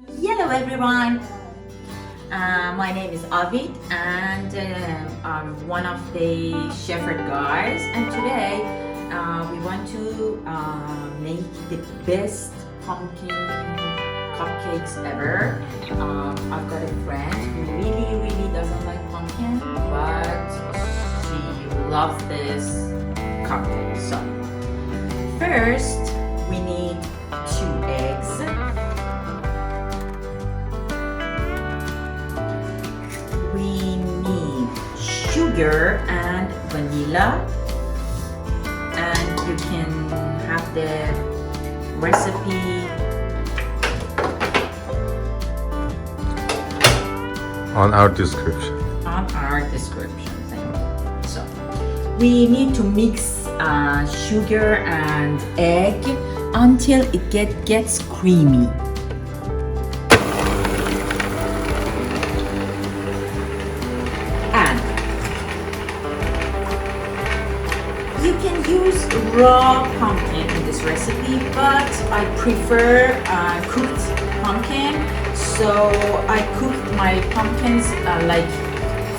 Hello everyone, my name is Avid and I'm one of the Chefferd guys, and today we want to make the best pumpkin cupcakes ever. I've got a friend who really doesn't like pumpkin, but she loves this cupcake. So first we need 2 eggs. Sugar and vanilla, and you can have the recipe on our description. So we need to mix sugar and egg until it gets creamy. You can use raw pumpkin in this recipe, but I prefer cooked pumpkin. So I cooked my pumpkins like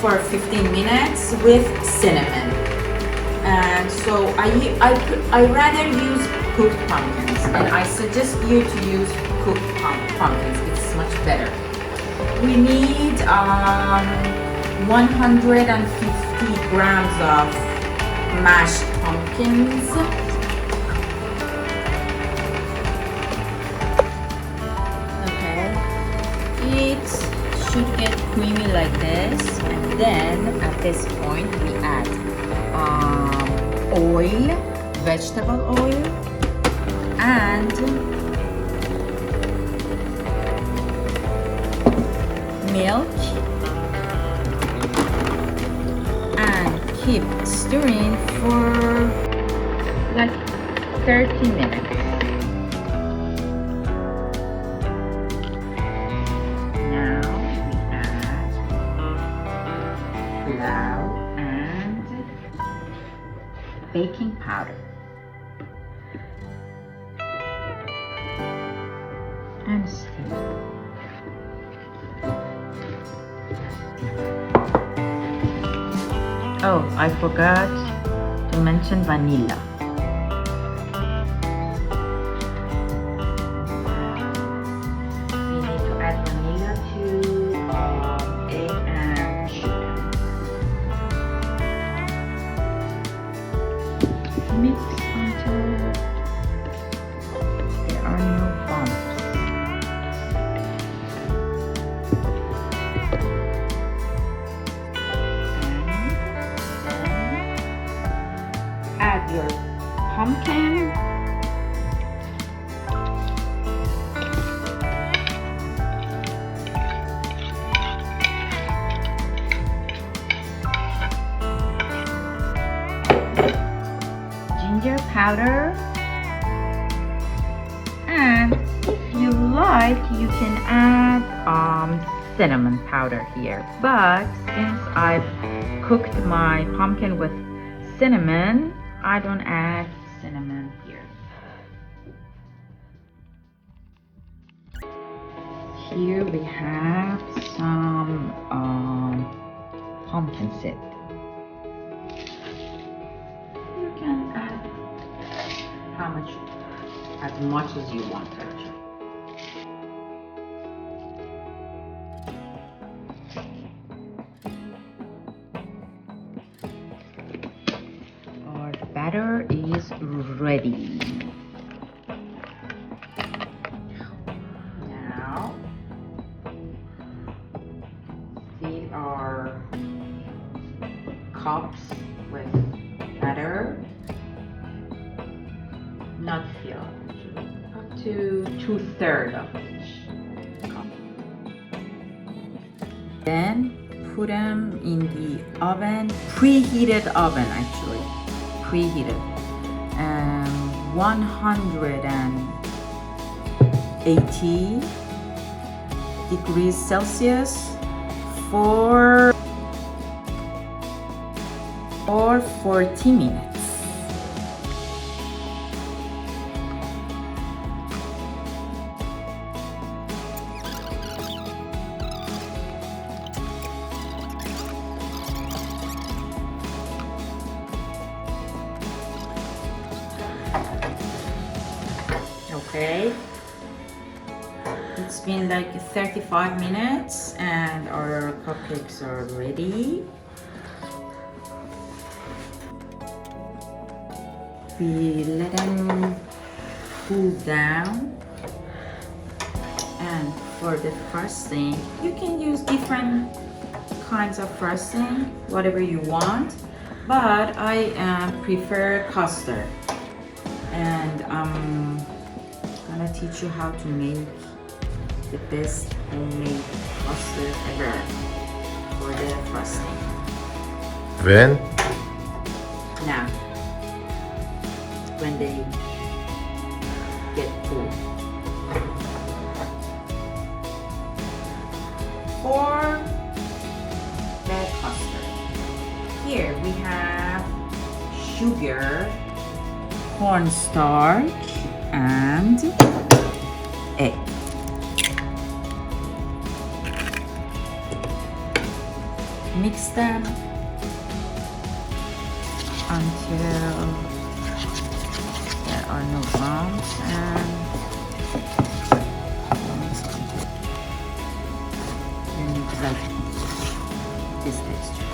for 15 minutes with cinnamon. And so I rather use cooked pumpkins, and I suggest you to use cooked pumpkins. It's much better. We need 150 grams of mashed pumpkins. Okay, it should get creamy like this, and then at this point we add oil, vegetable oil, and milk, keep stirring for like 30 minutes. Now we add flour and baking powder and stir. Oh, I forgot to mention vanilla. We need to add vanilla to egg and sugar. Mix until there are no bumps. Add your pumpkin, ginger powder, and if you like you can add cinnamon powder here, but since I've cooked my pumpkin with cinnamon, I don't add cinnamon here. Here we have some pumpkin seed. You can add as much as you want actually. Batter is ready. Now fill our cups with batter. Not fill, up to 2/3 of each cup. Then put them in the oven, preheated oven actually. Preheated 180 degrees Celsius for 40 minutes. Okay, it's been like 35 minutes and our cupcakes are ready. We let them cool down, and for the frosting you can use different kinds of frosting, whatever you want, but I prefer custard, and I'm gonna teach you how to make the best homemade custard ever for the frosting. When? Now, when they get cool. For the custard, here we have sugar, cornstarch, and egg. Mix them until there are no lumps, and you need like this texture.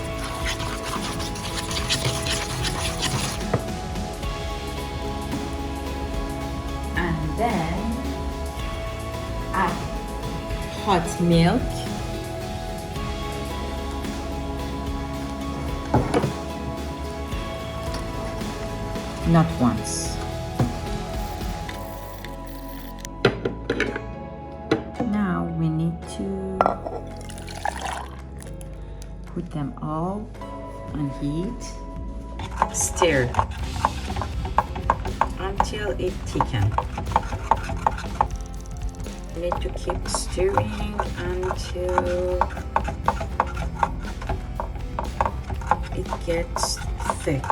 And then add hot milk. Not once. Now we need to put them all on heat. Stir until it thickens. You need to keep stirring until it gets thick.